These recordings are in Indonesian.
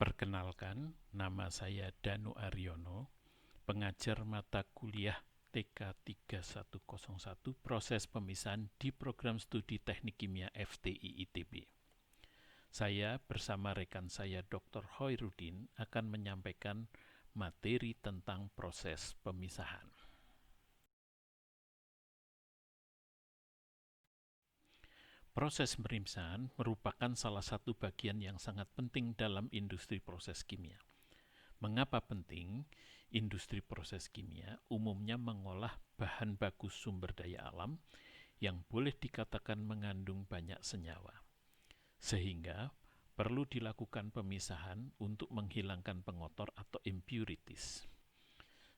Perkenalkan, nama saya Danu Aryono, pengajar mata kuliah TK 3101 Proses Pemisahan di Program Studi Teknik Kimia FTI ITB. Saya bersama rekan saya Dr. Hoirudin akan menyampaikan materi tentang proses pemisahan. Proses pemisahan merupakan salah satu bagian yang sangat penting dalam industri proses kimia. Mengapa penting? Industri proses kimia umumnya mengolah bahan baku sumber daya alam yang boleh dikatakan mengandung banyak senyawa. Sehingga perlu dilakukan pemisahan untuk menghilangkan pengotor atau impurities.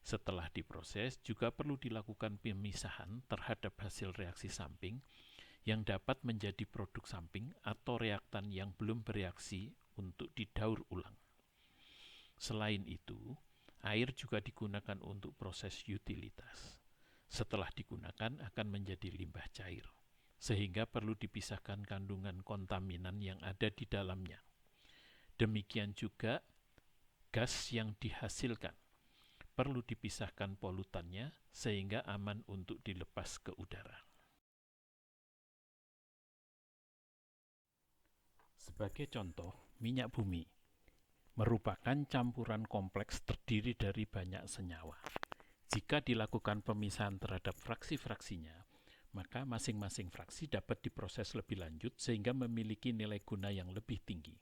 Setelah diproses, juga perlu dilakukan pemisahan terhadap hasil reaksi samping yang dapat menjadi produk samping atau reaktan yang belum bereaksi untuk didaur ulang. Selain itu, air juga digunakan untuk proses utilitas. Setelah digunakan akan menjadi limbah cair, sehingga perlu dipisahkan kandungan kontaminan yang ada di dalamnya. Demikian juga gas yang dihasilkan. Perlu dipisahkan polutannya sehingga aman untuk dilepas ke udara. Sebagai contoh, minyak bumi merupakan campuran kompleks terdiri dari banyak senyawa. Jika dilakukan pemisahan terhadap fraksi-fraksinya, maka masing-masing fraksi dapat diproses lebih lanjut sehingga memiliki nilai guna yang lebih tinggi.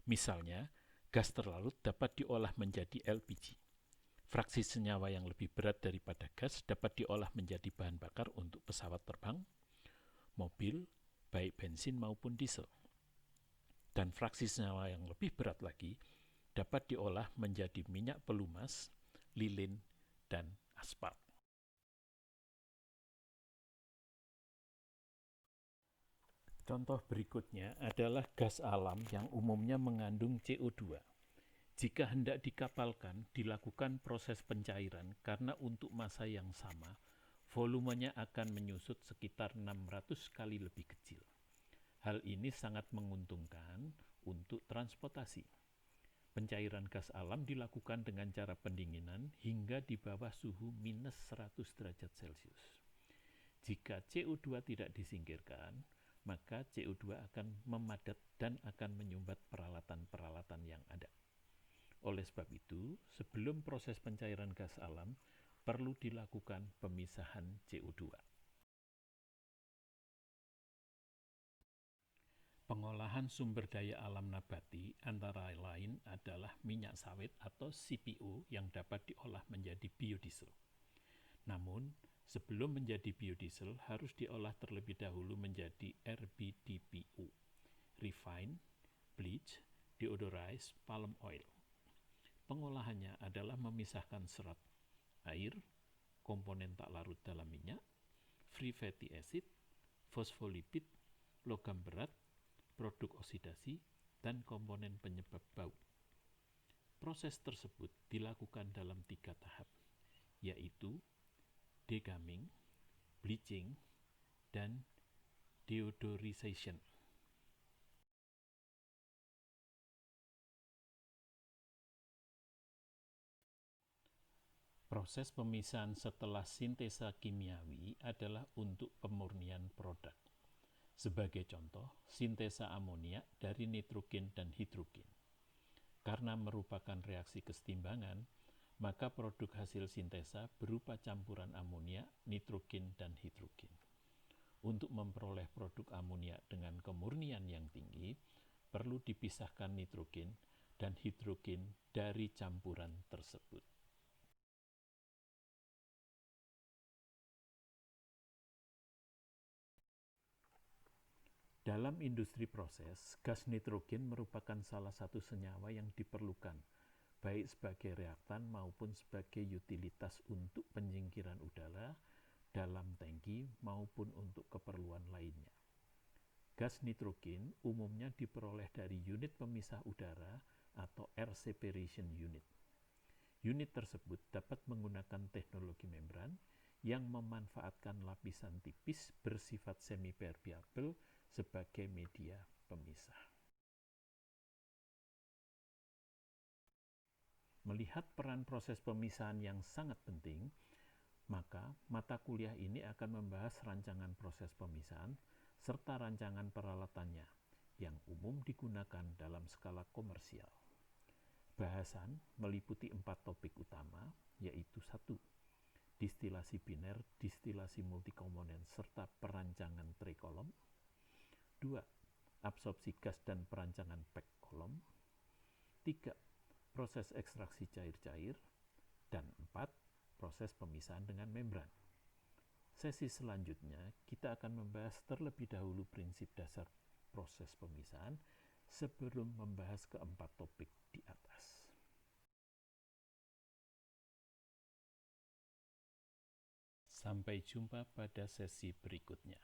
Misalnya, gas terlarut dapat diolah menjadi LPG. Fraksi senyawa yang lebih berat daripada gas dapat diolah menjadi bahan bakar untuk pesawat terbang, mobil, baik bensin maupun diesel. Dan fraksi senyawa yang lebih berat lagi dapat diolah menjadi minyak pelumas, lilin, dan aspal. Contoh berikutnya adalah gas alam yang umumnya mengandung CO2. Jika hendak dikapalkan, dilakukan proses pencairan karena untuk massa yang sama, volumenya akan menyusut sekitar 600 kali lebih kecil. Hal ini sangat menguntungkan untuk transportasi. Pencairan gas alam dilakukan dengan cara pendinginan hingga di bawah suhu minus 100 derajat Celcius. Jika CO2 tidak disingkirkan, maka CO2 akan memadat dan akan menyumbat peralatan-peralatan yang ada. Oleh sebab itu, sebelum proses pencairan gas alam, perlu dilakukan pemisahan CO2. Pengolahan sumber daya alam nabati antara lain adalah minyak sawit atau CPO yang dapat diolah menjadi biodiesel. Namun, sebelum menjadi biodiesel harus diolah terlebih dahulu menjadi RBDPO, Refined, Bleach, Deodorized Palm Oil. Pengolahannya adalah memisahkan serat, air, komponen tak larut dalam minyak, free fatty acid, fosfolipid, logam berat, produk oksidasi, dan komponen penyebab bau. Proses tersebut dilakukan dalam 3 tahap, yaitu degamming, bleaching, dan deodorization. Proses pemisahan setelah sintesa kimiawi adalah untuk pemurnian produk. Sebagai contoh, sintesa amonia dari nitrogen dan hidrogen. Karena merupakan reaksi kesetimbangan, maka produk hasil sintesa berupa campuran amonia, nitrogen, dan hidrogen. Untuk memperoleh produk amonia dengan kemurnian yang tinggi, perlu dipisahkan nitrogen dan hidrogen dari campuran tersebut. Dalam industri proses, gas nitrogen merupakan salah satu senyawa yang diperlukan, baik sebagai reaktan maupun sebagai utilitas untuk penyingkiran udara dalam tangki maupun untuk keperluan lainnya. Gas nitrogen umumnya diperoleh dari unit pemisah udara atau air separation unit. Unit tersebut dapat menggunakan teknologi membran yang memanfaatkan lapisan tipis bersifat semi-permeabel sebagai media pemisah. Melihat peran proses pemisahan yang sangat penting, maka mata kuliah ini akan membahas rancangan proses pemisahan serta rancangan peralatannya yang umum digunakan dalam skala komersial. Bahasan meliputi 4 topik utama, yaitu 1. Distilasi biner, distilasi multikomponen, serta perancangan trikolom. 2. Absorpsi gas dan perancangan pack kolom. 3. Proses ekstraksi cair-cair. Dan 4. Proses pemisahan dengan membran. Sesi selanjutnya, kita akan membahas terlebih dahulu prinsip dasar proses pemisahan sebelum membahas keempat topik di atas. Sampai jumpa pada sesi berikutnya.